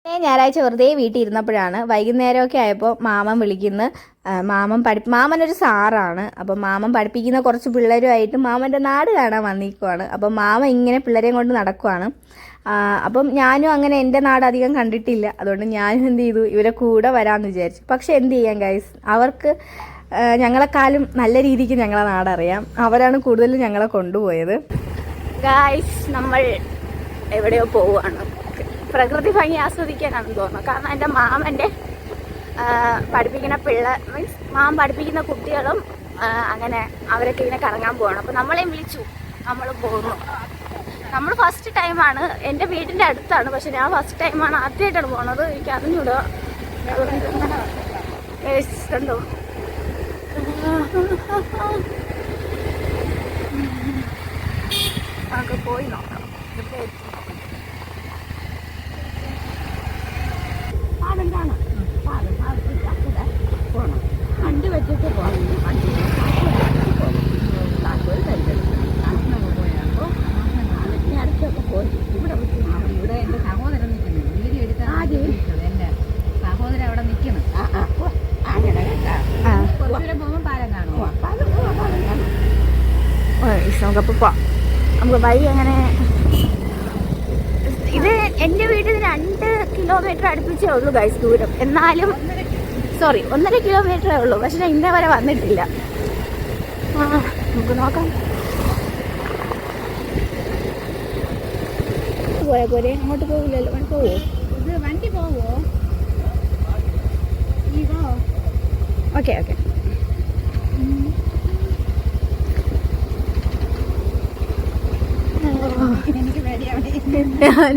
ഞായറാഴ്ച വെറുതെ വീട്ടിൽ ഇരുന്നപ്പോഴാണ് വൈകുന്നേരമൊക്കെ ആയപ്പോൾ മാമൻ വിളിക്കുന്നു. മാമനൊരു സാറാണ്. അപ്പം മാമൻ പഠിപ്പിക്കുന്ന കുറച്ച് പിള്ളേരുമായിട്ട് മാമൻ്റെ നാട് കാണാൻ വന്നിരിക്കുവാണ്. അപ്പം മാമൻ ഇങ്ങനെ പിള്ളേരെയും കൊണ്ട് നടക്കുവാണ്. അപ്പം ഞാനും അങ്ങനെ എൻ്റെ നാട് അധികം കണ്ടിട്ടില്ല. അതുകൊണ്ട് ഞാനും എന്ത് ചെയ്തു, ഇവരെ കൂടെ വരാമെന്ന് വിചാരിച്ചു. പക്ഷെ എന്ത് ചെയ്യാം ഗൈസ്, അവർക്ക് ഞങ്ങളെക്കാളും നല്ല രീതിക്ക് ഞങ്ങളെ നാടറിയാം. അവരാണ് കൂടുതലും ഞങ്ങളെ കൊണ്ടുപോയത്. ഗൈസ്, നമ്മൾ എവിടെയോ പോവുകയാണ്. പ്രകൃതി ഭംഗി ആസ്വദിക്കാനാണെന്ന് തോന്നുന്നു. കാരണം എൻ്റെ മാമൻ്റെ പഠിപ്പിക്കുന്ന മീൻസ് മാമൻ പഠിപ്പിക്കുന്ന കുട്ടികളും അങ്ങനെ അവരൊക്കെ ഇങ്ങനെ കറങ്ങാൻ പോകണം. അപ്പോൾ നമ്മളെയും വിളിച്ചു, നമ്മൾ പോകുന്നു. നമ്മൾ ഫസ്റ്റ് ടൈമാണ്, എൻ്റെ വീടിൻ്റെ അടുത്താണ്. പക്ഷെ ഞാൻ ഫസ്റ്റ് ടൈമാണ്, ആദ്യമായിട്ടാണ് പോകുന്നത്. എനിക്ക് അറിഞ്ഞൂടോ കണ്ടോ. നമുക്ക് പോയി നോക്കാം. പാലം പോകണം, വണ്ടി വെച്ചിട്ട് പോകണം. അടുത്തൊക്കെ പോയി ഇവിടെ എൻ്റെ സഹോദരൻ നിൽക്കുന്നു. വീഡിയോ എടുക്കാൻ എൻ്റെ സഹോദരൻ അവിടെ നിൽക്കുന്നു. അങ്ങനെ കുറച്ചുകൂടെ പോകുമ്പോൾ പാലം കാണുമോ? നമുക്കപ്പോൾ പോവാം. നമുക്ക് വഴി അങ്ങനെ ഇത് എൻ്റെ വീട്ടിൽ 2 കിലോമീറ്റർ അടുപ്പിച്ചേ ഉള്ളൂ ഗൈസ് ദൂരം. എന്നാലും 1.5 കിലോമീറ്ററേ ഉള്ളൂ. പക്ഷെ ഞാൻ ഇന്നേ വരെ വന്നിട്ടില്ല. നമുക്ക് നോക്കാം. പോയാ പോരെ, അങ്ങോട്ട് പോകില്ലല്ലോ. പോവോ? ഇത് വണ്ടി പോവോ? Okay okay.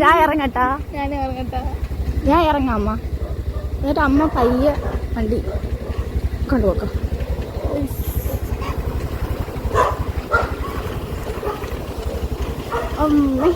ഞാൻ ഇറങ്ങട്ടാ? ഞാൻ ഇറങ്ങാം അമ്മ. എന്നിട്ട് അമ്മ പയ്യെ വണ്ടി കൊണ്ടുപോക്കാം. അമ്മേ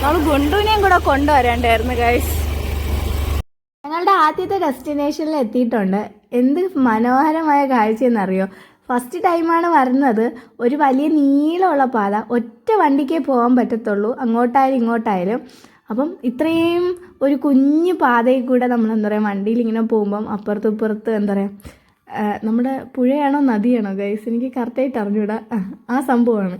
നമ്മൾ ഗുണ്ടുവിനെയും കൂടെ കൊണ്ടുവരണ്ടായിരുന്നു ഗൈസ്. ഞങ്ങളുടെ ആദ്യത്തെ ഡെസ്റ്റിനേഷനിൽ എത്തിയിട്ടുണ്ട്. എന്ത് മനോഹരമായ കാഴ്ചയെന്നറിയോ. ഫസ്റ്റ് ടൈമാണ് വരുന്നത്. ഒരു വലിയ നീളമുള്ള പാത, ഒറ്റ വണ്ടിക്കേ പോകാൻ പറ്റത്തുള്ളൂ, അങ്ങോട്ടായാലും ഇങ്ങോട്ടായാലും. അപ്പം ഇത്രയും ഒരു കുഞ്ഞു പാതയിൽ കൂടെ നമ്മൾ എന്താ പറയുക, വണ്ടിയിൽ ഇങ്ങനെ പോകുമ്പം അപ്പുറത്ത് ഇപ്പുറത്ത് എന്താ പറയുക, നമ്മുടെ പുഴയാണോ നദിയാണോ ഗൈസ്, എനിക്ക് കറക്റ്റായിട്ട് അറിഞ്ഞൂടാ, ആ സംഭവമാണ്.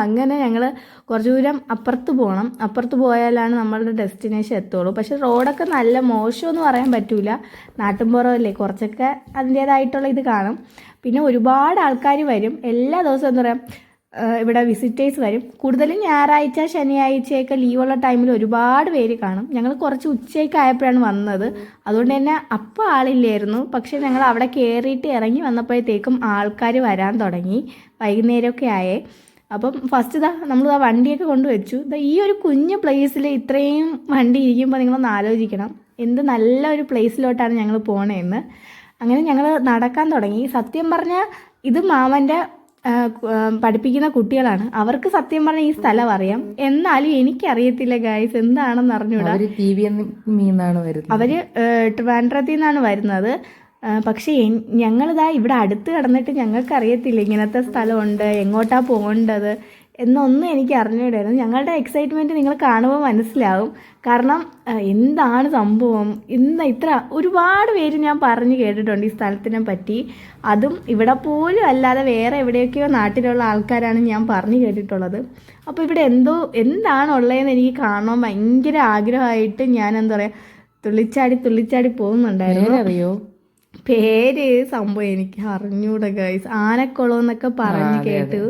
അങ്ങനെ ഞങ്ങൾ കുറച്ച് ദൂരം അപ്പുറത്ത് പോകണം. അപ്പുറത്ത് പോയാലാണ് നമ്മളുടെ ഡെസ്റ്റിനേഷൻ എത്തുള്ളൂ. പക്ഷെ റോഡൊക്കെ നല്ല മോശമെന്ന് പറയാൻ പറ്റില്ല. നാട്ടിൻപുറമല്ലേ, കുറച്ചൊക്കെ അതിൻ്റേതായിട്ടുള്ള ഇത് കാണും. പിന്നെ ഒരുപാട് ആൾക്കാർ വരും എല്ലാ ദിവസവും. എന്താ പറയുക, ഇവിടെ വിസിറ്റേഴ്സ് വരും. കൂടുതലും ഞായറാഴ്ച ശനിയാഴ്ചയൊക്കെ ലീവുള്ള ടൈമിൽ ഒരുപാട് പേര് കാണും. ഞങ്ങൾ കുറച്ച് ഉച്ചയ്ക്ക് ആയപ്പോഴാണ് വന്നത്. അതുകൊണ്ട് തന്നെ അപ്പോൾ ആളില്ലായിരുന്നു. പക്ഷേ ഞങ്ങൾ അവിടെ കയറിയിട്ട് ഇറങ്ങി വന്നപ്പോഴത്തേക്കും ആൾക്കാർ വരാൻ തുടങ്ങി. വൈകുന്നേരമൊക്കെ ആയേ. അപ്പം ഫസ്റ്റ് നമ്മൾ വണ്ടിയൊക്കെ കൊണ്ടുവച്ചു. ഈ ഒരു കുഞ്ഞു പ്ലേസിൽ ഇത്രയും വണ്ടി ഇരിക്കുമ്പോൾ നിങ്ങളൊന്ന് ആലോചിക്കണം, എന്ത് നല്ല ഒരു പ്ലേസിലോട്ടാണ് ഞങ്ങൾ പോണതെന്ന്. അങ്ങനെ ഞങ്ങൾ നടക്കാൻ തുടങ്ങി. സത്യം പറഞ്ഞാൽ ഇത് മാമൻ്റെ പഠിപ്പിക്കുന്ന കുട്ടികളാണ്. അവർക്ക് സത്യം പറഞ്ഞാൽ ഈ സ്ഥലം അറിയാം. എന്നാലും എനിക്കറിയത്തില്ല ഗൈസ്, എന്താണെന്ന് അറിഞ്ഞൂടാ. അവര് ട്രിവാൻഡ്രത്തിൽ നിന്നാണ് വരുന്നത്. പക്ഷേ ഞങ്ങളിതാ ഇവിടെ അടുത്ത് കിടന്നിട്ട് ഞങ്ങൾക്കറിയത്തില്ല ഇങ്ങനത്തെ സ്ഥലമുണ്ട്, എങ്ങോട്ടാണ് പോകേണ്ടത് എന്നൊന്നും എനിക്ക് അറിഞ്ഞൂടായിരുന്നു. ഞങ്ങളുടെ എക്സൈറ്റ്മെൻറ്റ് നിങ്ങൾ കാണുമ്പോൾ മനസ്സിലാവും. കാരണം എന്താണ് സംഭവം, ഇത്ര ഒരുപാട് പേര് ഞാൻ പറഞ്ഞു കേട്ടിട്ടുണ്ട് ഈ സ്ഥലത്തിനെ പറ്റി. അതും ഇവിടെ പോലും അല്ലാതെ വേറെ എവിടെയൊക്കെയോ നാട്ടിലുള്ള ആൾക്കാരാണ് ഞാൻ പറഞ്ഞു കേട്ടിട്ടുള്ളത്. അപ്പോൾ ഇവിടെ എന്താണുള്ളതെന്ന് എനിക്ക് കാണാൻ ഭയങ്കര ആഗ്രഹമായിട്ട് ഞാൻ എന്താ പറയുക, തുള്ളിച്ചാടി പോകുന്നുണ്ടായിരുന്നു. അറിയോ പേര് സംഭവം എനിക്ക് അറിഞ്ഞൂടാ ഗൈസ്. ആനക്കുളം എന്നൊക്കെ പറഞ്ഞു കേട്ടു.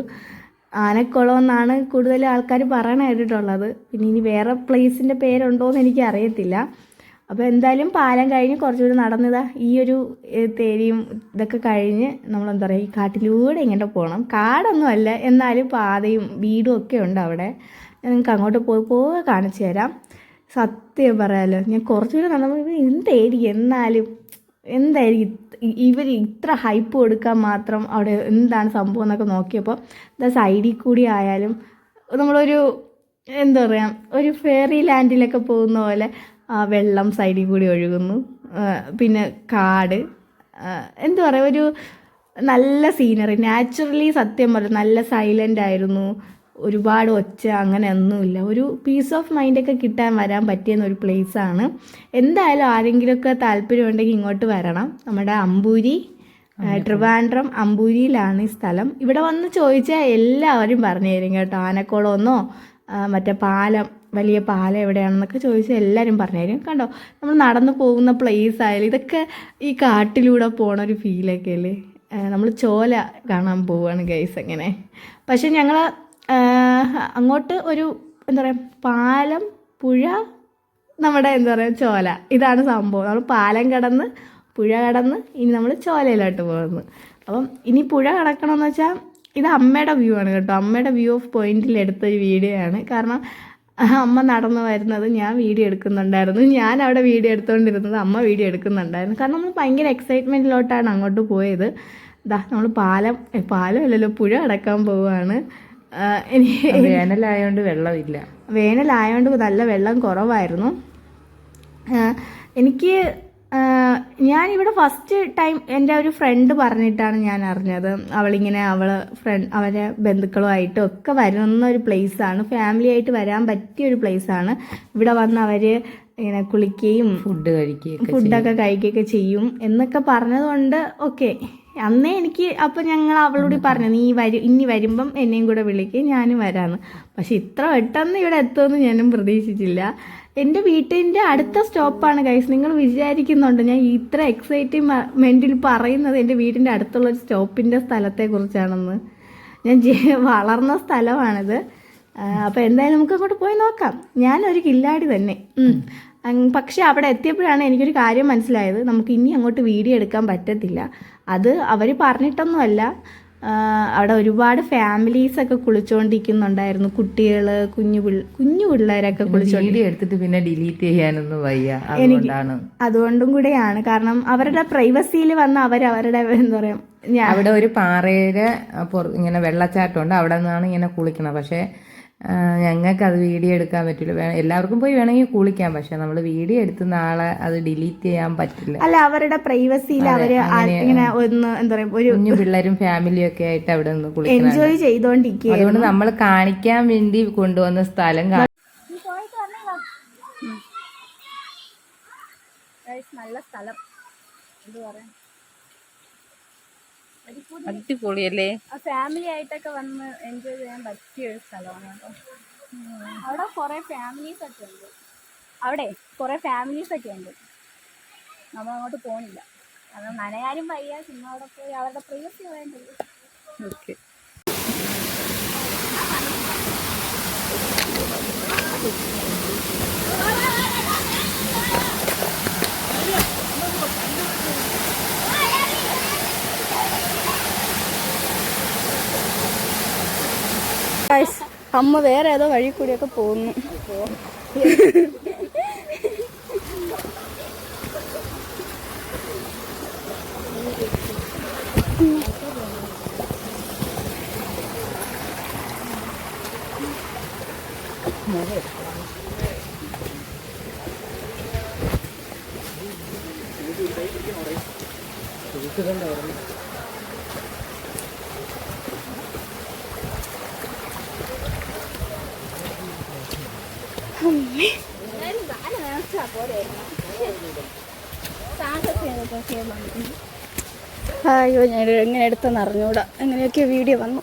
ആനക്കുളം എന്നാണ് കൂടുതൽ ആൾക്കാർ പറയണ കേട്ടിട്ടുള്ളത്. പിന്നെ ഇനി വേറെ പ്ലേസിൻ്റെ പേരുണ്ടോ എന്ന് എനിക്ക് അറിയത്തില്ല. അപ്പോൾ എന്തായാലും പാലം കഴിഞ്ഞ് കുറച്ചുകൂടി നടന്നതാ ഈ ഒരു തേരിയും ഇതൊക്കെ കഴിഞ്ഞ് നമ്മളെന്താ പറയുക, ഈ കാട്ടിലൂടെ ഇങ്ങനെ പോകണം. കാടൊന്നും അല്ല, എന്നാലും പാതയും വീടും ഒക്കെ ഉണ്ട് അവിടെ. ഞാൻ നിങ്ങൾക്ക് അങ്ങോട്ട് പോയി കാണിച്ചു തരാം. സത്യം പറയാമല്ലോ, ഞാൻ കുറച്ചുകൂടി നടന്നപ്പോൾ എന്തായിരിക്കും, എന്നാലും എന്തായിരിക്കും ഇവർ ഇത്ര ഹൈപ്പ് കൊടുക്കാൻ മാത്രം അവിടെ എന്താണ് സംഭവം എന്നൊക്കെ നോക്കിയപ്പോൾ സൈഡിൽ കൂടി ആയാലും നമ്മളൊരു എന്താ പറയുക, ഒരു ഫെയറി ലാൻഡിലൊക്കെ പോകുന്ന പോലെ വെള്ളം സൈഡിൽ കൂടി ഒഴുകുന്നു, പിന്നെ കാട്, എന്താ പറയുക, ഒരു നല്ല സീനറി. നാച്ചുറലി സത്യം പറഞ്ഞു നല്ല സൈലൻ്റ് ആയിരുന്നു. ഒരുപാട് ഒച്ച അങ്ങനെ ഒന്നുമില്ല. ഒരു പീസ് ഓഫ് മൈൻഡൊക്കെ കിട്ടാൻ വരാൻ പറ്റിയെന്നൊരു പ്ലേസാണ്. എന്തായാലും ആരെങ്കിലുമൊക്കെ താല്പര്യമുണ്ടെങ്കിൽ ഇങ്ങോട്ട് വരണം. നമ്മുടെ അമ്പൂരി, ട്രിവാൻഡ്രം അമ്പൂരിയിലാണ് ഈ സ്ഥലം. ഇവിടെ വന്ന് ചോദിച്ചാൽ എല്ലാവരും പറഞ്ഞു തരും കേട്ടോ. ആനക്കുളമെന്നോ മറ്റേ പാലം, വലിയ പാലം എവിടെയാണെന്നൊക്കെ ചോദിച്ചാൽ എല്ലാവരും പറഞ്ഞു തരും. കണ്ടോ, നമ്മൾ നടന്നു പോകുന്ന പ്ലേസ് ആയാലും ഇതൊക്കെ ഈ കാട്ടിലൂടെ പോണ ഒരു ഫീലൊക്കെ അല്ലേ. നമ്മൾ ചോല കാണാൻ പോവുകയാണ് ഗൈസ് അങ്ങനെ. പക്ഷെ ഞങ്ങൾ അങ്ങോട്ട് ഒരു എന്താ പറയുക, പാലം, പുഴ, നമ്മുടെ എന്താ പറയുക ചോല, ഇതാണ് സംഭവം. നമ്മൾ പാലം കടന്ന് പുഴ കടന്ന് ഇനി നമ്മൾ ചോലയിലോട്ട് പോകുന്നു. അപ്പം ഇനി പുഴ കടക്കണമെന്ന് വെച്ചാൽ ഇത് അമ്മയുടെ വ്യൂ ആണ് കേട്ടോ. അമ്മയുടെ വ്യൂ ഓഫ് പോയിന്റിൽ എടുത്തൊരു വീഡിയോ ആണ്. കാരണം അമ്മ നടന്നു വരുന്നത് ഞാൻ വീഡിയോ എടുക്കുന്നുണ്ടായിരുന്നു. ഞാൻ അവിടെ വീഡിയോ എടുത്തുകൊണ്ടിരുന്നത് അമ്മ വീഡിയോ എടുക്കുന്നുണ്ടായിരുന്നു. കാരണം നമ്മൾ ഭയങ്കര എക്സൈറ്റ്മെൻറ്റിലോട്ടാണ് അങ്ങോട്ട് പോയത്. നമ്മൾ പാലം അല്ലല്ലോ, പുഴ കടക്കാൻ പോവുകയാണ്. വേനലായോണ്ട് വെള്ളമില്ല. വേനലായോണ്ട് നല്ല വെള്ളം കുറവായിരുന്നു. എനിക്ക് ഞാനിവിടെ ഫസ്റ്റ് ടൈം എൻ്റെ ഒരു ഫ്രണ്ട് പറഞ്ഞിട്ടാണ് ഞാൻ അറിഞ്ഞത്. അവളിങ്ങനെ അവരെ ബന്ധുക്കളുമായിട്ടും ഒക്കെ വരുന്ന ഒരു പ്ലേസാണ്. ഫാമിലി ആയിട്ട് വരാൻ പറ്റിയ ഒരു പ്ലേസാണ്. ഇവിടെ വന്ന് അവർ ഇങ്ങനെ കുളിക്കുകയും ഫുഡൊക്കെ കഴിക്കുകയൊക്കെ ചെയ്യും എന്നൊക്കെ പറഞ്ഞതുകൊണ്ട് ഓക്കെ. അന്നേ എനിക്ക് അപ്പോൾ ഞങ്ങൾ അവളോട് പറഞ്ഞു, നീ ഇനി വരുമ്പം എന്നെയും കൂടെ വിളിക്കുക, ഞാനും വരാമെന്ന്. പക്ഷെ ഇത്ര പെട്ടെന്ന് ഇവിടെ എത്തുമെന്ന് ഞാനും പ്രതീക്ഷിച്ചില്ല. എൻ്റെ വീട്ടിൻ്റെ അടുത്ത സ്റ്റോപ്പാണ് ഗൈസ്. നിങ്ങൾ വിചാരിക്കുന്നുണ്ട് ഞാൻ ഇത്ര എക്സൈറ്റ്മെൻറ്റിൽ പറയുന്നത് എൻ്റെ വീടിൻ്റെ അടുത്തുള്ള ഒരു സ്റ്റോപ്പിൻ്റെ സ്ഥലത്തെക്കുറിച്ചാണെന്ന്. ഞാൻ വളർന്ന സ്ഥലമാണിത്. അപ്പോൾ എന്തായാലും നമുക്ക് അങ്ങോട്ട് പോയി നോക്കാം. ഞാനൊരു കില്ലാടി തന്നെ. പക്ഷെ അവിടെ എത്തിയപ്പോഴാണ് എനിക്കൊരു കാര്യം മനസ്സിലായത്, നമുക്ക് ഇനി അങ്ങോട്ട് വീഡിയോ എടുക്കാൻ പറ്റത്തില്ല. അത് അവർ പറഞ്ഞിട്ടൊന്നുമല്ല, അവിടെ ഒരുപാട് ഫാമിലീസൊക്കെ കുളിച്ചുകൊണ്ടിരിക്കുന്നുണ്ടായിരുന്നു. കുട്ടികൾ, കുഞ്ഞു പിള്ളേരൊക്കെ വീഡിയോ എടുത്തിട്ട് പിന്നെ ഡിലീറ്റ് ചെയ്യാനൊന്നും വയ്യ. അതുകൊണ്ടും കൂടെയാണ്. കാരണം അവരുടെ പ്രൈവസിയിൽ വന്ന് അവരുടെ എന്താ പറയാ, അവിടെ ഒരു പാറയുടെ ഇങ്ങനെ വെള്ളച്ചാട്ടമുണ്ട്, അവിടെ നിന്നാണ് ഇങ്ങനെ കുളിക്കണം. പക്ഷെ ഞങ്ങൾക്ക് അത് വീഡിയോ എടുക്കാൻ പറ്റില്ല. എല്ലാവർക്കും പോയി വേണമെങ്കിൽ കുളിക്കാം, പക്ഷെ നമ്മൾ വീഡിയോ എടുത്ത നാളെ അത് ഡിലീറ്റ് ചെയ്യാൻ പറ്റില്ല. അല്ല, അവരുടെ പ്രൈവസിയിൽ അവര് ഇങ്ങനെ ഒന്ന് എന്താ പറയാ, ഒരു കുഞ്ഞു പിള്ളേരും ഫാമിലിയും ഒക്കെ ആയിട്ട് അവിടെ നിന്ന് കുളിക്കണം, എൻജോയ് ചെയ്തോണ്ടിരിക്കുക. അതുകൊണ്ട് നമ്മൾ കാണിക്കാൻ വേണ്ടി കൊണ്ടുവന്ന സ്ഥലം നല്ല സ്ഥലം, എന്താ പറയാ, അടിപൊളിയല്ലേ. ഫാമിലി ആയിട്ടൊക്കെ വന്ന് എൻജോയ് ചെയ്യാൻ പറ്റിയ ഒരു സ്ഥലമാണ് കേട്ടോ. അവിടെ കുറേ ഫാമിലീസ് ഒക്കെ ഉണ്ട്. നമ്മൾ അങ്ങോട്ട് പോകുന്നില്ല. കാരണം നനയാനും വയ്യ. ചുമ്മാ അവിടെ പോയി അവരുടെ പ്രൈവസി വേണ്ടത്. ഓക്കെ. അമ്മ വേറെ ഏതോ വഴി കൂടിയൊക്കെ പോകുന്നു. അയ്യോ, ഞാൻ എങ്ങനെ എടുത്തെന്ന് അറിഞ്ഞൂടാ. എങ്ങനെയൊക്കെ വീഡിയോ വന്നു.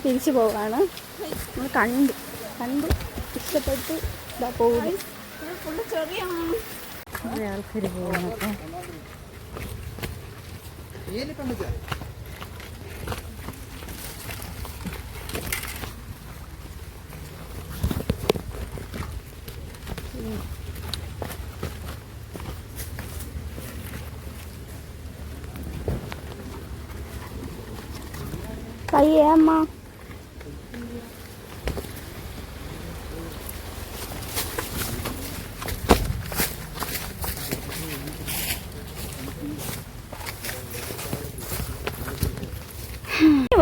തിരിച്ചു പോവാണ്. നമ്മൾ കണ്ടു ഇഷ്ടപ്പെട്ട് ഇതാ പോകുന്നു. ആൾക്കാർ പോകുന്നു. പയ്യേ അമ്മ.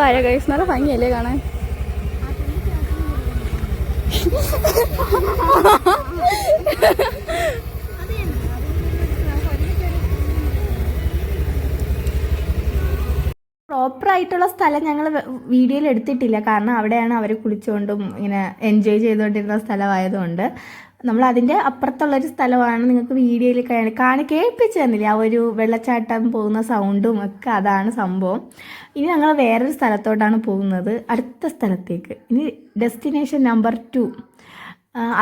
വാഴ ഗൈസ്, നല്ല ഭംഗിയല്ലേ കാണാൻ. പ്രോപ്പറായിട്ടുള്ള സ്ഥലം ഞങ്ങൾ വീഡിയോയിൽ എടുത്തിട്ടില്ല, കാരണം അവിടെയാണ് അവർ കുളിച്ചുകൊണ്ടും ഇങ്ങനെ എൻജോയ് ചെയ്തുകൊണ്ടിരുന്ന സ്ഥലമായതുകൊണ്ട്. നമ്മൾ അതിൻ്റെ അപ്പുറത്തുള്ളൊരു സ്ഥലമാണ് നിങ്ങൾക്ക് വീഡിയോയിൽ കേൾപ്പിച്ചു തന്നില്ല. ആ ഒരു വെള്ളച്ചാട്ടം പോകുന്ന സൗണ്ടും ഒക്കെ അതാണ് സംഭവം. ഇനി ഞങ്ങൾ വേറൊരു സ്ഥലത്തോട്ടാണ് പോകുന്നത്, അടുത്ത സ്ഥലത്തേക്ക്. ഇനി ഡെസ്റ്റിനേഷൻ നമ്പർ 2.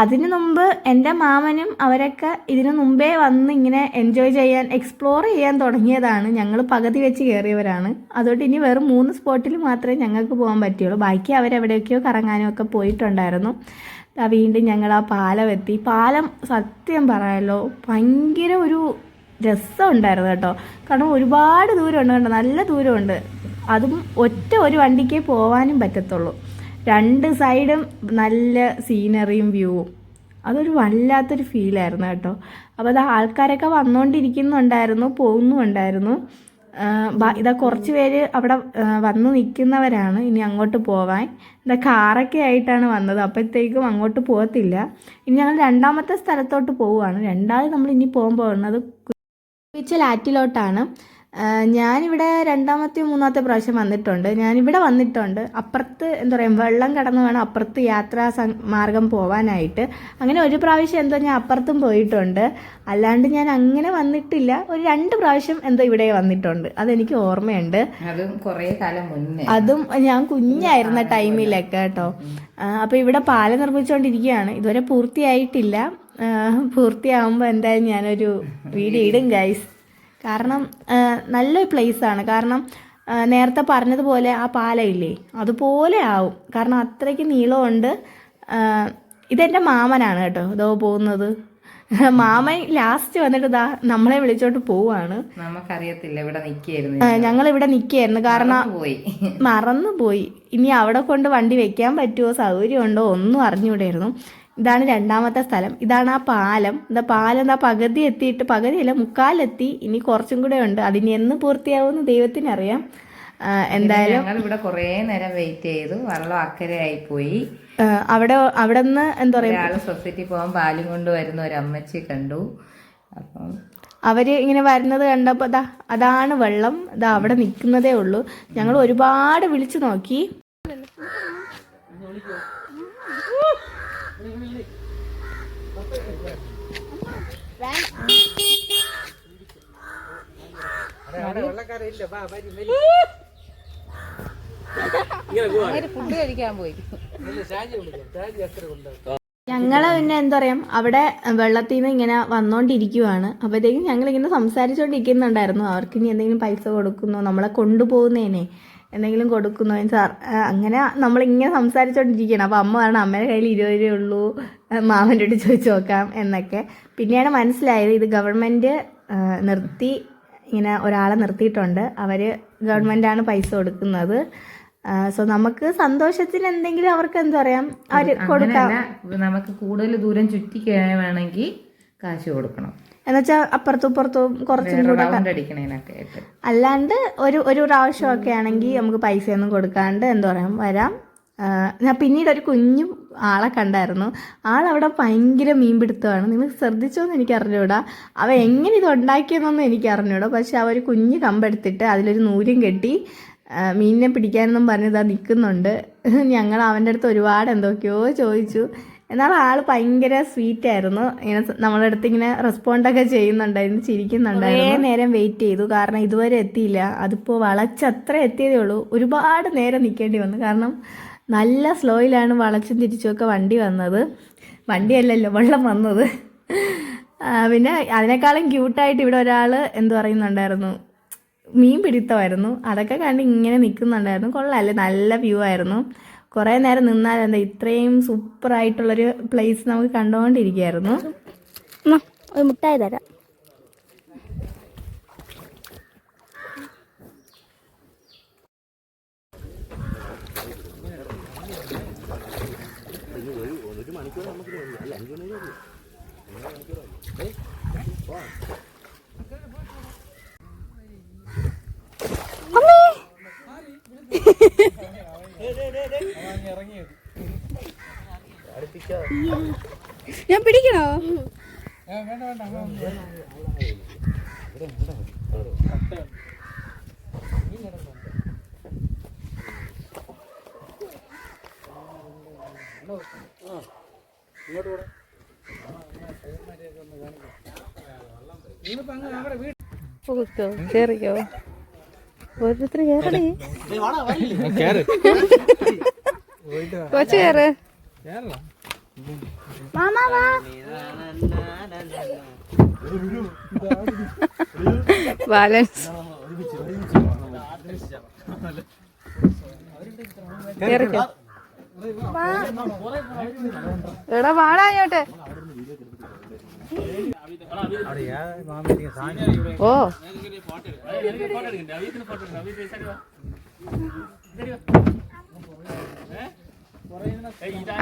അതിന് മുമ്പ് എൻ്റെ മാമനും അവരൊക്കെ ഇതിനു മുമ്പേ വന്ന് ഇങ്ങനെ എൻജോയ് ചെയ്യാൻ, എക്സ്പ്ലോർ ചെയ്യാൻ തുടങ്ങിയതാണ്. ഞങ്ങൾ പകുതി വെച്ച് കയറിയവരാണ്. അതുകൊണ്ട് ഇനി വെറും 3 സ്പോട്ടിൽ മാത്രമേ ഞങ്ങൾക്ക് പോകാൻ പറ്റുള്ളൂ. ബാക്കി അവരെവിടെയൊക്കെയോ കറങ്ങാനും ഒക്കെ പോയിട്ടുണ്ടായിരുന്നു. വീണ്ടും ഞങ്ങൾ ആ പാലം എത്തി. പാലം സത്യം പറയാമല്ലോ ഭയങ്കര ഒരു രസമുണ്ടായിരുന്നു കേട്ടോ. കാരണം ഒരുപാട് ദൂരമുണ്ട് കേട്ടോ, നല്ല ദൂരമുണ്ട്. അതും ഒരു വണ്ടിക്കേ പോകാനും പറ്റത്തുള്ളൂ. 2 സൈഡും നല്ല സീനറിയും വ്യൂവും. അതൊരു വല്ലാത്തൊരു ഫീലായിരുന്നു കേട്ടോ. അപ്പോൾ അത് ആൾക്കാരൊക്കെ വന്നുകൊണ്ടിരിക്കുന്നുണ്ടായിരുന്നു, പോകുന്നുണ്ടായിരുന്നു. ഇതാ കുറച്ച് പേര് അവിടെ വന്ന് നിൽക്കുന്നവരാണ് ഇനി അങ്ങോട്ട് പോകാൻ. ഇതാ കാറൊക്കെ ആയിട്ടാണ് വന്നത്, അപ്പോഴത്തേക്കും അങ്ങോട്ട് പോകത്തില്ല. ഇനി ഞങ്ങൾ 2ാമത്തെ സ്ഥലത്തോട്ട് പോവുകയാണ്. നമ്മൾ ഇനി പോകാൻ പോകുന്നത് ആറ്റിലോട്ടാണ്. ഞാനിവിടെ 2ാമത്തെ 3ാമത്തെ പ്രാവശ്യം വന്നിട്ടുണ്ട്. ഞാനിവിടെ വന്നിട്ടുണ്ട്. അപ്പുറത്ത് എന്താ പറയുക, വെള്ളം കടന്ന് വേണം അപ്പുറത്ത് യാത്രാ മാർഗം പോകാനായിട്ട്. അങ്ങനെ ഒരു പ്രാവശ്യം എന്തോ ഞാൻ അപ്പുറത്തും പോയിട്ടുണ്ട്, അല്ലാണ്ട് ഞാൻ അങ്ങനെ വന്നിട്ടില്ല. ഒരു 2 പ്രാവശ്യം എന്തോ ഇവിടെ വന്നിട്ടുണ്ട്, അതെനിക്ക് ഓർമ്മയുണ്ട്. അതും കുറേ കാലം മുന്നേ, അതും ഞാൻ കുഞ്ഞായിരുന്ന ടൈമിലൊക്കെ കേട്ടോ. അപ്പോൾ ഇവിടെ പാലം നിർമ്മിച്ചുകൊണ്ടിരിക്കുകയാണ്, ഇതുവരെ പൂർത്തിയായിട്ടില്ല. പൂർത്തിയാകുമ്പോൾ എന്തായാലും ഞാനൊരു വീഡിയോ ഇടും ഗൈസ്. കാരണം നല്ലൊരു പ്ലേസാണ്. കാരണം നേരത്തെ പറഞ്ഞതുപോലെ ആ പാലം ഇല്ലേ, അതുപോലെ ആവും. കാരണം അത്രയ്ക്ക് നീളമുണ്ട്. ഇതെൻ്റെ മാമനാണ് കേട്ടോ ഇതോ പോകുന്നത്. മാമൻ ലാസ്റ്റ് വന്നിട്ട് ഇതാ നമ്മളെ വിളിച്ചോട്ട് പോവാണ്. നമുക്കറിയത്തില്ല ഇവിടെ നിൽക്കുകയായിരുന്നു, ഞങ്ങളിവിടെ നിൽക്കുകയായിരുന്നു. കാരണം മറന്നുപോയി. ഇനി അവിടെ കൊണ്ട് വണ്ടി വെക്കാൻ പറ്റുമോ, സൗകര്യമുണ്ടോ ഒന്നും അറിഞ്ഞുകൂടായിരുന്നു. ഇതാണ് 2ാമത്തെ സ്ഥലം. ഇതാണ് ആ പാലം. പാലം പകുതി എത്തിയിട്ട്, പകുതിയല്ല മുക്കാലെത്തി. ഇനി കുറച്ചും കൂടെ ഉണ്ട്. അതിനി എന്ന് പൂർത്തിയാവുമെന്ന് ദൈവത്തിനറിയാം. എന്തായാലും ഞങ്ങൾ ഇവിടെ കുറേ നേരം വെയിറ്റ് ചെയ്തു. വെള്ളം അക്കരയായി പോയി. അവിടെ നിന്ന് എന്താ പറയുക, സൊസൈറ്റി പോകാൻ പാലും കൊണ്ട് വരുന്ന ഒരു അമ്മച്ചി കണ്ടു. അപ്പം അവര് ഇങ്ങനെ വരുന്നത് കണ്ടപ്പോൾ അതാണ് വെള്ളം. അവിടെ നിൽക്കുന്നതേ ഉള്ളൂ. ഞങ്ങൾ ഒരുപാട് വിളിച്ചു നോക്കി. ഫുഡ് കഴിക്കാൻ പോയി. ഞങ്ങള് പിന്നെ എന്താ പറയാ, അവിടെ വെള്ളത്തിൽ നിന്ന് ഇങ്ങനെ വന്നോണ്ടിരിക്കുവാണ്. അപ്പോഴത്തേക്കും ഞങ്ങളിങ്ങനെ സംസാരിച്ചോണ്ടിരിക്കുന്നുണ്ടായിരുന്നു. അവർക്ക് ഇനി എന്തെങ്കിലും പൈസ കൊടുക്കുന്നോ, നമ്മളെ കൊണ്ടുപോകുന്നേനെ എന്തെങ്കിലും കൊടുക്കുന്നോ സാർ, അങ്ങനെ നമ്മളിങ്ങനെ സംസാരിച്ചോണ്ടിരിക്കുകയാണ്. അപ്പോൾ അമ്മ പറഞ്ഞു അമ്മയുടെ കയ്യിൽ 20 രൂപയേ ഉള്ളൂ, മാമൻ്റെ അടുത്ത് ചോദിച്ചു നോക്കാം എന്നൊക്കെ. പിന്നെയാണ് മനസ്സിലായത് ഇത് ഗവൺമെൻറ് നിർത്തി, ഇങ്ങനെ ഒരാളെ നിർത്തിയിട്ടുണ്ട്. അവർ ഗവൺമെൻറ്റാണ് പൈസ കൊടുക്കുന്നത്. സോ നമുക്ക് സന്തോഷത്തിന് എന്തെങ്കിലും അവർക്ക് എന്താ പറയാ, അവർ കൊടുക്കാം. നമുക്ക് കൂടുതൽ ദൂരം ചുറ്റി വേണമെങ്കിൽ കാശ് കൊടുക്കണം, എന്നുവെച്ചാൽ അപ്പുറത്തും ഇപ്പുറത്തും കുറച്ചും കൂടെ. അല്ലാണ്ട് ഒരു പ്രാവശ്യമൊക്കെ ആണെങ്കിൽ നമുക്ക് പൈസയൊന്നും കൊടുക്കാണ്ട് എന്താ പറയാ വരാം. ഞാൻ പിന്നീട് ഒരു കുഞ്ഞു ആളെ കണ്ടായിരുന്നു. ആളവിടെ ഭയങ്കര മീൻപിടുത്തമാണ്. നിങ്ങൾ ശ്രദ്ധിച്ചോന്ന് എനിക്ക് അറിഞ്ഞൂടാ. അവ എങ്ങനെ ഇത് ഉണ്ടാക്കിയെന്നൊന്നും എനിക്ക് അറിഞ്ഞൂടാ. പക്ഷെ അവർ കുഞ്ഞ് കമ്പെടുത്തിട്ട് അതിലൊരു നൂലും കെട്ടി മീനിനെ പിടിക്കാനെന്നും പറഞ്ഞിതാ നിൽക്കുന്നുണ്ട്. ഞങ്ങൾ അവൻ്റെ അടുത്ത് ഒരുപാട് എന്തൊക്കെയോ ചോദിച്ചു. എന്നാൽ ആൾ ഭയങ്കര സ്വീറ്റ് ആയിരുന്നു. ഇങ്ങനെ നമ്മുടെ അടുത്ത് ഇങ്ങനെ റെസ്പോണ്ടൊക്കെ ചെയ്യുന്നുണ്ടായിരുന്നു, ചിരിക്കുന്നുണ്ടായിരുന്നു. കുറേ നേരം വെയിറ്റ് ചെയ്തു, കാരണം ഇതുവരെ എത്തിയില്ല. അതിപ്പോൾ വളച്ചത്ര എത്തിയതേ ഉള്ളൂ. ഒരുപാട് നേരം നിൽക്കേണ്ടി വന്നു, കാരണം നല്ല സ്ലോയിലാണ് വളച്ചും തിരിച്ചുമൊക്കെ വണ്ടി വന്നത്. വണ്ടിയല്ലല്ലോ വെള്ളം വന്നത്. പിന്നെ അതിനേക്കാളും ക്യൂട്ടായിട്ട് ഇവിടെ ഒരാൾ എന്തു പറയുന്നുണ്ടായിരുന്നു, മീൻ പിടുത്തമായിരുന്നു. അതൊക്കെ കണ്ട് ഇങ്ങനെ നിൽക്കുന്നുണ്ടായിരുന്നു. കൊള്ളാമല്ലേ, നല്ല വ്യൂ ആയിരുന്നു. കുറേ നേരം നിന്നാൽ എന്താ ഇത്രയും സൂപ്പറായിട്ടുള്ളൊരു പ്ലേസ് നമുക്ക് കണ്ടുകൊണ്ടിരിക്കുകയായിരുന്നു. ഒരു മുട്ടായി തരാം. ഞാൻ പിടിക്കണോ? കേറിക്കോ, ഓരോരുത്തർ കേറണേ. കൊച്ചു കേറ്. മാമാ വാ. ബാലൻസ് കേറിക്കോ. എടാ വാടാ ഇങ്ങോട്ട്. ഓ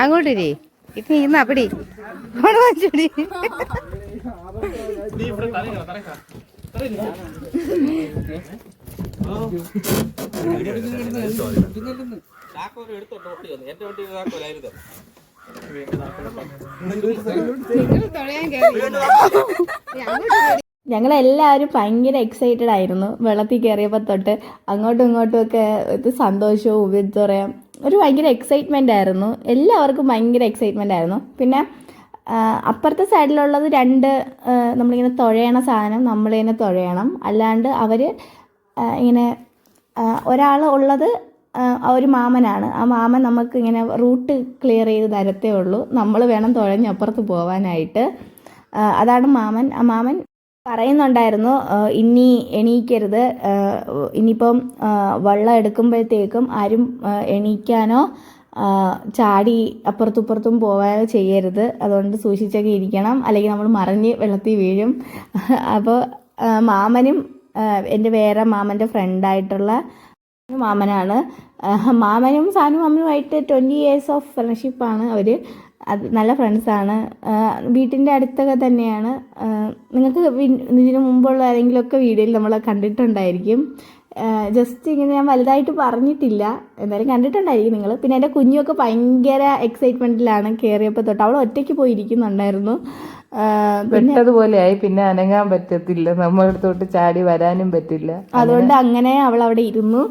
അങ്ങോട്ടിരി. ഇത് ഇന്ന് അപ്പടി വാങ്ങിച്ചോടി. ഞങ്ങളെല്ലാവരും ഭയങ്കര എക്സൈറ്റഡ് ആയിരുന്നു. വെള്ളത്തിൽ കയറിയപ്പോൾ തൊട്ട് അങ്ങോട്ടും ഇങ്ങോട്ടും ഒക്കെ ഇത് സന്തോഷവും എന്താ പറയുക, ഒരു ഭയങ്കര എക്സൈറ്റ്മെൻ്റ് ആയിരുന്നു. എല്ലാവർക്കും ഭയങ്കര എക്സൈറ്റ്മെൻ്റ് ആയിരുന്നു. പിന്നെ അപ്പുറത്തെ സൈഡിലുള്ളത് രണ്ട് നമ്മളിങ്ങനെ തുഴയണ സാധനം നമ്മൾ തന്നെ തുഴയണം. അല്ലാണ്ട് അവർ ഇങ്ങനെ ഒരാൾ ഉള്ളത് ഒരു മാമനാണ്. ആ മാമൻ നമുക്ക് ഇങ്ങനെ റൂട്ട് ക്ലിയർ ചെയ്ത് തരത്തേ ഉള്ളൂ. നമ്മൾ വേണം തുഴഞ്ഞ് അപ്പുറത്ത് പോകാനായിട്ട്. അതാണ് മാമൻ. ആ മാമൻ പറയുന്നുണ്ടായിരുന്നു ഇനി എണീക്കരുത്, ഇനിയിപ്പം വെള്ളം എടുക്കുമ്പോഴത്തേക്കും ആരും എണീക്കാനോ ചാടി അപ്പുറത്തും പോവാനോ ചെയ്യരുത്, അതുകൊണ്ട് സൂക്ഷിച്ചൊക്കെ ഇരിക്കണം, അല്ലെങ്കിൽ നമ്മൾ മറിഞ്ഞ് വെള്ളത്തിൽ വീഴും. അപ്പോൾ മാമനും എൻ്റെ വേറെ മാമൻ്റെ ഫ്രണ്ടായിട്ടുള്ള മാമനാണ്. മാമനും സാനു മാമനുമായിട്ട് 20 years ഓഫ് ഫ്രണ്ട്ഷിപ്പാണ് അവർ. അത് നല്ല ഫ്രണ്ട്സാണ്. വീട്ടിൻ്റെ അടുത്തൊക്കെ തന്നെയാണ്. നിങ്ങൾക്ക് ഇതിനു മുമ്പുള്ള ആരെങ്കിലുമൊക്കെ വീഡിയോയിൽ നമ്മളെ കണ്ടിട്ടുണ്ടായിരിക്കും. ജസ്റ്റ് ഇങ്ങനെ ഞാൻ വലുതായിട്ട് പറഞ്ഞിട്ടില്ല, എന്തായാലും കണ്ടിട്ടുണ്ടായിരിക്കും നിങ്ങൾ. പിന്നെ എൻ്റെ കുഞ്ഞൊക്കെ ഭയങ്കര എക്സൈറ്റ്മെൻറ്റിലാണ്. കയറിയപ്പോൾ തൊട്ട് അവൾ ഒറ്റയ്ക്ക് പോയിരിക്കുന്നുണ്ടായിരുന്നു. പെട്ടതുപോലെയായി. പിന്നെ അനങ്ങാൻ പറ്റത്തില്ല, നമ്മളടുത്തോട്ട് ചാടി വരാനും പറ്റില്ല. അതുകൊണ്ട് അങ്ങനെ അവൾ അവിടെ ഇരുന്നു.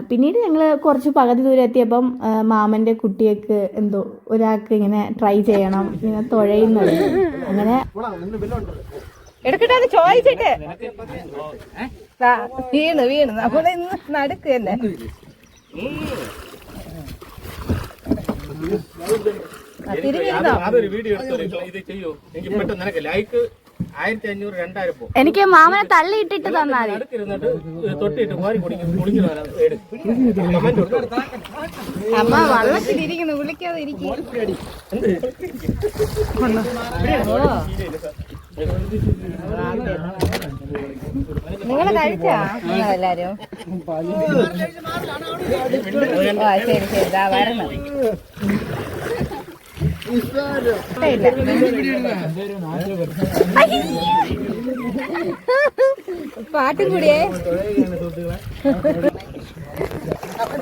പിന്നീട് ഞങ്ങൾ കുറച്ച് പകുതി ദൂരം എത്തിയപ്പം മാമൻ്റെ കുട്ടിയൊക്കെ എന്തോ ഒരാൾക്ക് ഇങ്ങനെ ട്രൈ ചെയ്യണം, ഇങ്ങനെ തുഴയുന്നത്. അങ്ങനെ എടുക്കട്ടെ ചോദിച്ചിട്ട് വീണ് നമ്മളെ ഇന്ന് നടുക്കല്ലേ. എനിക്ക് മാമനെ തള്ളിയിട്ടിട്ട് തന്നാൽ അമ്മ വള്ളത്തിലിരിക്കുന്നു, വിളിക്കാതെ ഇരിക്കും. നിങ്ങൾ കഴിച്ചാ എല്ലാരും? ശരി ശരി, ഇതാ വരണം. പാട്ടും കൂടിയേ.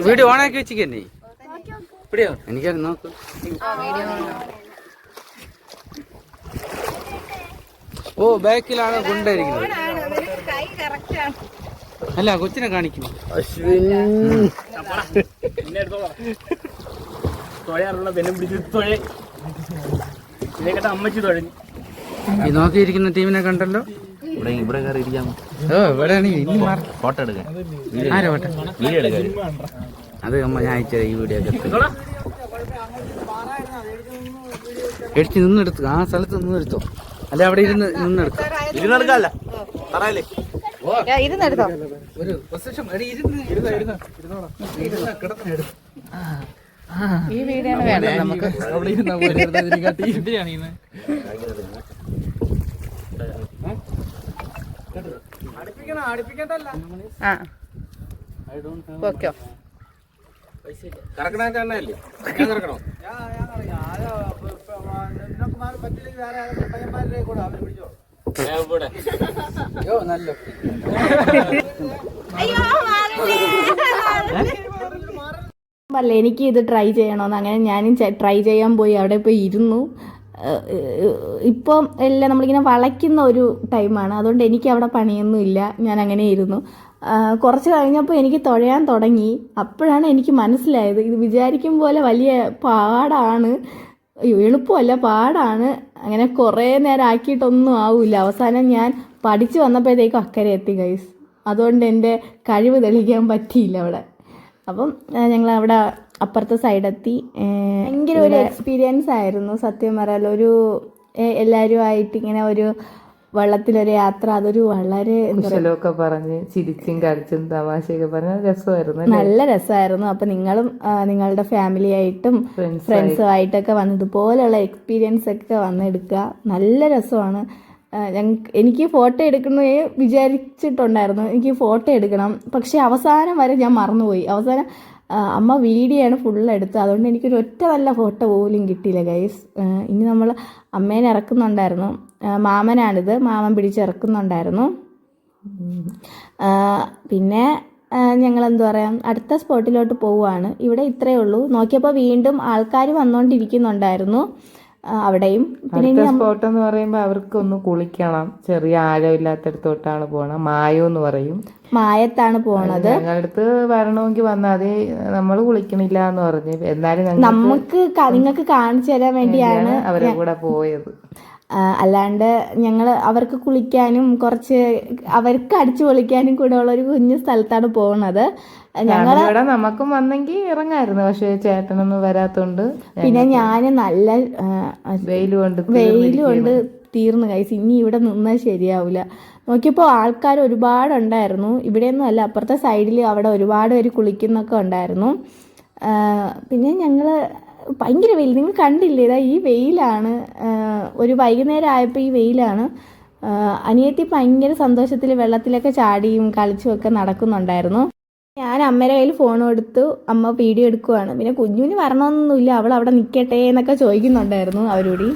വീഡിയോ ഓണാക്കി വെച്ചിക്കന്നെ ഇവിടെയോ? എനിക്കത് നോക്ക്. ഓ ബാക്കിലാണ് കൊണ്ടായിരിക്കുന്നത്. അല്ല കൊച്ചിനെ കാണിക്കുന്നു. ഈ നോക്കിയിരിക്കുന്ന ടീമിനെ കണ്ടല്ലോ. ഇവിടെ കയറി ഇരിക്കാം. ഓ ഇവിടെയാണ് ഇനി ഫോട്ടോ എടുക്കാൻ. ആരോ ഫോട്ടോ വീഡിയോ എടുക്കാൻ. അത് അമ്മ ഞാൻ അയച്ചത് ഈ വീഡിയോ എടുത്ത് നിന്നെടുത്തു. ആ സ്ഥലത്ത് നിന്നെടുത്തോ, അല്ല അവിടെ നിന്നെടുത്തോ. ഇരുന്നെടുക്കാല്ല പറയല്ലേ. ഇരുന്നെടുത്തോ. ഒരു പൊസിഷൻ ഈ വീഡിയോ വേണം നമുക്ക്. ആ ഓക്കോ. കറക്കണല്ലേ? കറക്കണോ? നല്ല പറഞ്ഞല്ലേ എനിക്ക് ഇത് ട്രൈ ചെയ്യണമെന്ന്. അങ്ങനെ ഞാനും ട്രൈ ചെയ്യാൻ പോയി, അവിടെ പോയി ഇരുന്നു. ഇപ്പം എല്ലാം നമ്മളിങ്ങനെ വളയ്ക്കുന്ന ഒരു ടൈമാണ്, അതുകൊണ്ട് എനിക്ക് അവിടെ പണിയൊന്നുമില്ല. ഞാൻ അങ്ങനെ ഇരുന്നു. കുറച്ച് കഴിഞ്ഞപ്പോൾ എനിക്ക് തുഴയാൻ തുടങ്ങി. അപ്പോഴാണ് എനിക്ക് മനസ്സിലായത് ഇത് വിചാരിക്കും പോലെ വലിയ പാടാണ്, എളുപ്പമല്ല, പാടാണ്. അങ്ങനെ കുറേ നേരം ആക്കിയിട്ടൊന്നും ആവില്ല. അവസാനം ഞാൻ പഠിച്ചു വന്നപ്പോഴത്തേക്കും അക്കരെ എത്തി ഗൈസ്. അതുകൊണ്ട് എൻ്റെ കഴിവ് തെളിയിക്കാൻ പറ്റിയില്ല അവിടെ. അപ്പം ഞങ്ങൾ അവിടെ അപ്പുറത്തെ സൈഡെത്തി. ഭയങ്കര ഒരു എക്സ്പീരിയൻസ് ആയിരുന്നു സത്യം പറയാലോ. എല്ലാവരുമായിട്ട് ഇങ്ങനെ ഒരു വെള്ളത്തിലൊരു യാത്ര, അതൊരു വളരെ കുശലമൊക്കെ പറഞ്ഞ് ചിരിച്ചും കളിച്ചും തമാശയൊക്കെ പറഞ്ഞ രസമായിരുന്നു, നല്ല രസമായിരുന്നു. അപ്പം നിങ്ങളും നിങ്ങളുടെ ഫാമിലി ആയിട്ടും ഫ്രണ്ട്സുമായിട്ടൊക്കെ വന്ന് ഇതുപോലെയുള്ള എക്സ്പീരിയൻസ് ഒക്കെ വന്നെടുക്കുക. നല്ല രസമാണ്. എനിക്ക് ഫോട്ടോ എടുക്കണമെന്ന് വിചാരിച്ചിട്ടുണ്ടായിരുന്നു, എനിക്ക് ഫോട്ടോ എടുക്കണം. പക്ഷേ അവസാനം വരെ ഞാൻ മറന്നുപോയി. അവസാനം അമ്മ വീഡിയോ ആണ് ഫുള്ള് എടുത്തത്, അതുകൊണ്ട് എനിക്കൊരു ഒറ്റ നല്ല ഫോട്ടോ പോലും കിട്ടിയില്ല ഗൈസ്. ഇനി നമ്മൾ അമ്മേനെ ഇറക്കുന്നുണ്ടായിരുന്നു, മാമനാണിത്, മാമൻ പിടിച്ചിറക്കുന്നുണ്ടായിരുന്നു. പിന്നെ ഞങ്ങൾ എന്താ പറയുക, അടുത്ത സ്പോട്ടിലോട്ട് പോവുകയാണ്. ഇവിടെ ഇത്രയേ ഉള്ളൂ. നോക്കിയപ്പോൾ വീണ്ടും ആൾക്കാർ വന്നുകൊണ്ടിരിക്കുന്നുണ്ടായിരുന്നു അവിടെയും. പിന്നെ സ്പോട്ട് എന്ന് പറയുമ്പോൾ അവർക്കൊന്ന് കുളിക്കണം, ചെറിയ ആഴമില്ലാത്തടത്തോട്ടാണ് പോകണം. മായോ എന്ന് പറയും, മായത്താണ് പോണത്. ഞങ്ങളുടെ അടുത്ത് വരണമെങ്കിൽ വന്നാൽ അത് നമ്മൾ കുളിക്കണില്ല എന്ന് പറഞ്ഞു. എന്നാലും നിങ്ങൾക്ക് കാണിച്ചു തരാൻ വേണ്ടിയാണ് അവരെ കൂടെ പോയത്. അല്ലാണ്ട് ഞങ്ങൾ അവർക്ക് കുളിക്കാനും കുറച്ച് അവർക്ക് അടിച്ചു പൊളിക്കാനും കൂടെ ഉള്ള ഒരു കുഞ്ഞു സ്ഥലത്താണ് പോകുന്നത്. ഞങ്ങളിവിടെ നമുക്കും വന്നെങ്കിൽ ഇറങ്ങായിരുന്നു, പക്ഷെ ചേട്ടനൊന്നും വരാത്തോണ്ട് പിന്നെ ഞാൻ നല്ല വെയിൽ കൊണ്ട് തീർന്നു കഴിച്ചു. ഇനി ഇവിടെ നിന്നാൽ ശരിയാവില്ല. നോക്കിയപ്പോൾ ആൾക്കാർ ഒരുപാടുണ്ടായിരുന്നു. ഇവിടെയൊന്നും അല്ല, അപ്പുറത്തെ സൈഡിൽ അവിടെ ഒരുപാട് പേര് കുളിക്കുന്നൊക്കെ ഉണ്ടായിരുന്നു. പിന്നെ ഞങ്ങൾ ഭയങ്കര വെയിൽ, നിങ്ങൾ കണ്ടില്ലേ, ഇതാ ഈ വെയിലാണ്. ഒരു വൈകുന്നേരം ആയപ്പോൾ ഈ വെയിലാണ്. അനിയത്തി ഭയങ്കര സന്തോഷത്തിൽ വെള്ളത്തിലൊക്കെ ചാടിയും കളിച്ചും ഒക്കെ നടക്കുന്നുണ്ടായിരുന്നു. ഞാൻ അമ്മയുടെ കയ്യിൽ ഫോൺ കൊടുത്തു, അമ്മ വീഡിയോ എടുക്കുവാണ്. പിന്നെ കുഞ്ഞുവിന് വരണമെന്നൊന്നുമില്ല, അവൾ അവിടെ നിൽക്കട്ടെ എന്നൊക്കെ ചോദിക്കുന്നുണ്ടായിരുന്നു അവരോട്.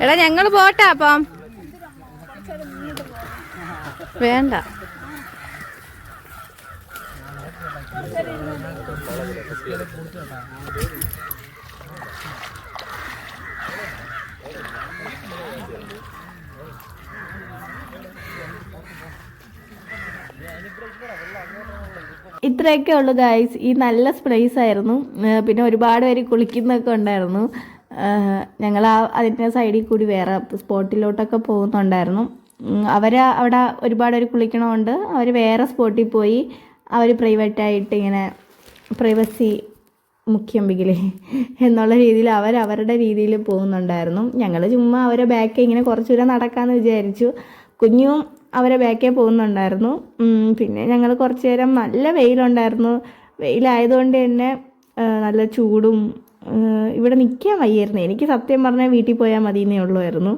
എടാ ഞങ്ങൾ പോട്ടെ അപ്പം. വേണ്ട, ഇത്രയൊക്കെ ഉള്ളു ഗൈസ്. ഈ നല്ല സ്പ്ലേസ് ആയിരുന്നു. പിന്നെ ഒരുപാട് പേര് കുളിക്കുന്നൊക്കെ ഉണ്ടായിരുന്നു. ഞങ്ങൾ അതിൻ്റെ സൈഡിൽ കൂടി വേറെ സ്പോട്ടിലോട്ടൊക്കെ പോകുന്നുണ്ടായിരുന്നു. അവിടെ ഒരുപാട് പേര് കുളിക്കണമുണ്ട്. അവർ വേറെ സ്പോട്ടിൽ പോയി അവർ പ്രൈവറ്റായിട്ട് ഇങ്ങനെ പ്രൈവസി മുഖ്യം ബിഗിലേ എന്നുള്ള രീതിയിൽ അവരുടെ രീതിയിൽ പോകുന്നുണ്ടായിരുന്നു. ഞങ്ങൾ ചുമ്മാ അവരെ ബാക്കിൽ ഇങ്ങനെ കുറച്ച് ദൂരം നടക്കാമെന്ന് വിചാരിച്ചു. കുഞ്ഞും അവരെ ബാക്കേ പോകുന്നുണ്ടായിരുന്നു. പിന്നെ ഞങ്ങൾ കുറച്ച് നേരം, നല്ല വെയിലുണ്ടായിരുന്നു. വെയിലായതുകൊണ്ട് തന്നെ നല്ല ചൂടും, ഇവിടെ നിൽക്കാൻ വയ്യായിരുന്നു. എനിക്ക് സത്യം പറഞ്ഞാൽ വീട്ടിൽ പോയാൽ മതിയെന്നേ ഉള്ളുമായിരുന്നു.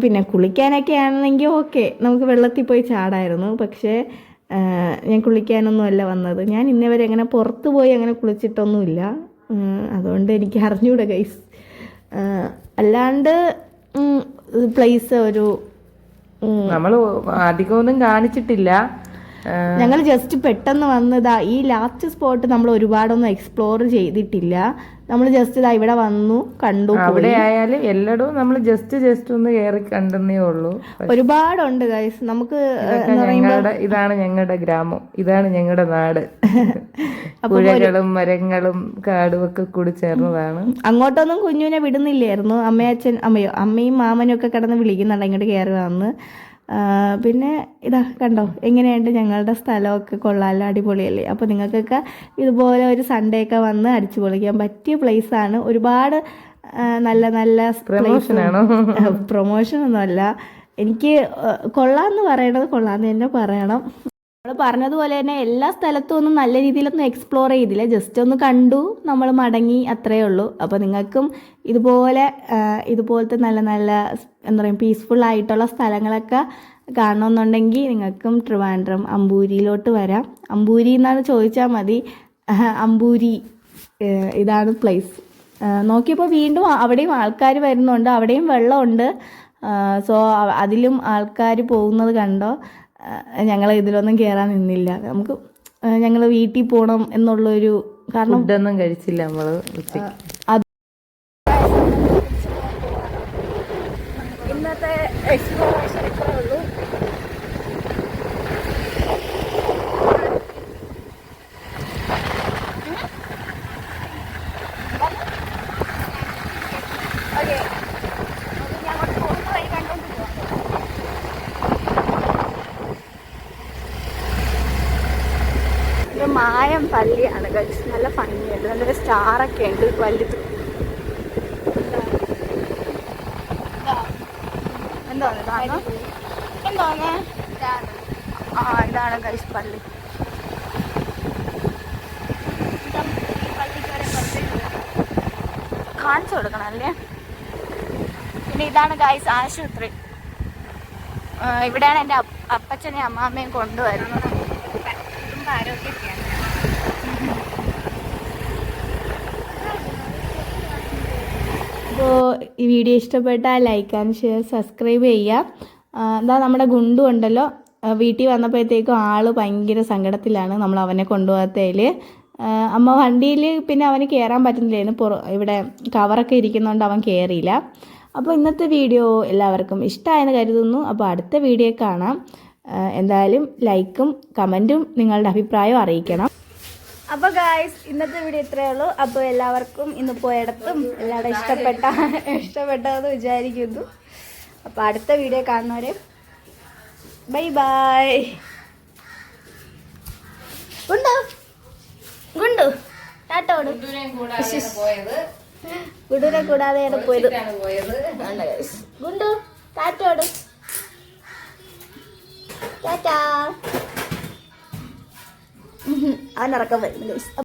പിന്നെ കുളിക്കാനൊക്കെ ആണെങ്കിൽ ഓക്കെ, നമുക്ക് വെള്ളത്തിൽ പോയി ചാടായിരുന്നു. പക്ഷേ ഞാൻ കുളിക്കാനൊന്നും അല്ല വന്നത്. ഞാൻ ഇന്നേ വരെ അങ്ങനെ പുറത്ത് പോയി അങ്ങനെ കുളിച്ചിട്ടൊന്നുമില്ല. അതുകൊണ്ട് എനിക്ക് അറിഞ്ഞൂടെ ഗൈസ്. അല്ലാണ്ട് പ്ലേസ് ഒരു നമ്മൾ അധികമൊന്നും കാണിച്ചിട്ടില്ല. ഞങ്ങൾ ജസ്റ്റ് പെട്ടെന്ന് വന്നതാ. ഈ ലാസ്റ്റ് സ്പോട്ട് നമ്മൾ ഒരുപാടൊന്നും എക്സ്പ്ലോർ ചെയ്തിട്ടില്ല. നമ്മൾ ജസ്റ്റ് ഇതാ ഇവിടെ വന്നു കണ്ടു. അവിടെ ആയാലും എല്ലായിടവും നമ്മൾ ജസ്റ്റ് ഒന്ന് കയറി കണ്ടെന്നേ ഉള്ളൂ. ഒരുപാടുണ്ട് ഗൈസ്. നമുക്ക് ഇതാണ് ഞങ്ങളുടെ ഗ്രാമം, ഇതാണ് ഞങ്ങളുടെ നാട്. പുഴകളും മരങ്ങളും കാടും ഒക്കെ കൂടി ചേർന്നതാണ്. അങ്ങോട്ടൊന്നും കുഞ്ഞുവിനെ വിടുന്നില്ലായിരുന്നു. അമ്മയും മാമനും ഒക്കെ കിടന്ന് വിളിക്കുന്നുണ്ട് ഇങ്ങോട്ട് കയറി വന്ന്. പിന്നെ ഇതാ കണ്ടോ എങ്ങനെയുണ്ട് ഞങ്ങളുടെ സ്ഥലമൊക്കെ, കൊള്ളാമല്ലോ, അടിപൊളിയല്ലേ. അപ്പോൾ നിങ്ങൾക്കൊക്കെ ഇതുപോലെ ഒരു സൺഡേ ഒക്കെ വന്ന് അടിച്ചു പൊളിക്കാൻ പറ്റിയ പ്ലേസാണ്. ഒരുപാട് നല്ല നല്ല പ്രൊമോഷനൊന്നുമല്ല, എനിക്ക് കൊള്ളാമെന്ന് പറയണത് കൊള്ളാമെന്ന് തന്നെ പറയണം. നമ്മൾ പറഞ്ഞതുപോലെ തന്നെ എല്ലാ സ്ഥലത്തും ഒന്നും നല്ല രീതിയിലൊന്നും എക്സ്പ്ലോർ ചെയ്തില്ല, ജസ്റ്റ് ഒന്ന് കണ്ടു, നമ്മൾ മടങ്ങി, അത്രയേ ഉള്ളൂ. അപ്പോൾ നിങ്ങൾക്കും ഇതുപോലത്തെ നല്ല നല്ല എന്താ പറയുക പീസ്ഫുൾ ആയിട്ടുള്ള സ്ഥലങ്ങളൊക്കെ കാണണമെന്നുണ്ടെങ്കിൽ നിങ്ങൾക്കും ട്രിവാൻഡ്രം അമ്പൂരിയിലോട്ട് വരാം. അമ്പൂരി എന്നാണ് ചോദിച്ചാൽ മതി, അമ്പൂരി ഇതാണ് പ്ലേസ്. നോക്കിയപ്പോൾ വീണ്ടും അവിടെയും ആൾക്കാർ വരുന്നുണ്ട്, അവിടെയും വെള്ളമുണ്ട്. സോ അതിലും ആൾക്കാർ പോകുന്നത് കണ്ടോ. ഞങ്ങൾ ഇതിലൊന്നും കയറാൻ നിന്നില്ല. നമുക്ക് ഞങ്ങൾ വീട്ടിൽ പോകണം എന്നുള്ളൊരു കാരണം ഫുഡൊന്നും കഴിച്ചില്ല നമ്മൾ ഉച്ചയ്ക്ക്. ഇന്നത്തെ എക്സ്പ്ലോറേഷൻ ഇത്രേ ഉള്ളൂ. ഇത് മായം പള്ളിയാണ് ഗൈസ്. നല്ല ഭംഗിയുണ്ട്, നല്ലൊരു സ്റ്റാറൊക്കെ ഉണ്ട് വലുത്. എന്താണ് ഇതാണ് ഗൈസ് പള്ളി. കാണിച്ചു കൊടുക്കണം അല്ലേ. പിന്നെ ഇതാണ് ഗൈസ് ആശുപത്രി. ഇവിടെയാണ് എൻ്റെ അപ്പച്ചനെയും അമ്മാമ്മയും കൊണ്ടുവരുന്നത്. അപ്പോൾ ഈ വീഡിയോ ഇഷ്ടപ്പെട്ടാൽ ലൈക്ക് ആൻഡ് ഷെയർ, സബ്സ്ക്രൈബ് ചെയ്യുക. എന്താ നമ്മുടെ ഗുണ്ടു ഉണ്ടല്ലോ, വീട്ടിൽ വന്നപ്പോഴത്തേക്കും ആൾ ഭയങ്കര സങ്കടത്തിലാണ് നമ്മൾ അവനെ കൊണ്ടുപോകാത്തതിൽ. അമ്മ വണ്ടിയിൽ പിന്നെ അവന് കയറാൻ പറ്റുന്നില്ലായിരുന്നു, ഇവിടെ കവറൊക്കെ ഇരിക്കുന്നതുകൊണ്ട് അവൻ കയറിയില്ല. അപ്പോൾ ഇന്നത്തെ വീഡിയോ എല്ലാവർക്കും ഇഷ്ടമായെന്ന് കരുതുന്നു. അപ്പോൾ അടുത്ത വീഡിയോ കാണാം. എന്തായാലും ലൈക്കും കമൻറ്റും നിങ്ങളുടെ അഭിപ്രായം അറിയിക്കണം. അപ്പോൾ ഗായ്സ് ഇന്നത്തെ വീഡിയോ ഇത്രയേ ഉള്ളൂ. അപ്പോൾ എല്ലാവർക്കും ഇന്ന് പോയിടത്തും എല്ലാവരും ഇഷ്ടപ്പെട്ടതെന്ന് വിചാരിക്കുന്നു. അപ്പോൾ അടുത്ത വീഡിയോ കാണുന്നവരെ ബൈ ബൈ. ഗുണ്ടു ടാറ്റോട് ഗുണ്ടുവിനെ കൂടാതെയാണ് പോയത്. ഗുണ്ടു ടാറ്റോട് ടാറ്റാ. അവനിറക്കം വരുന്നു.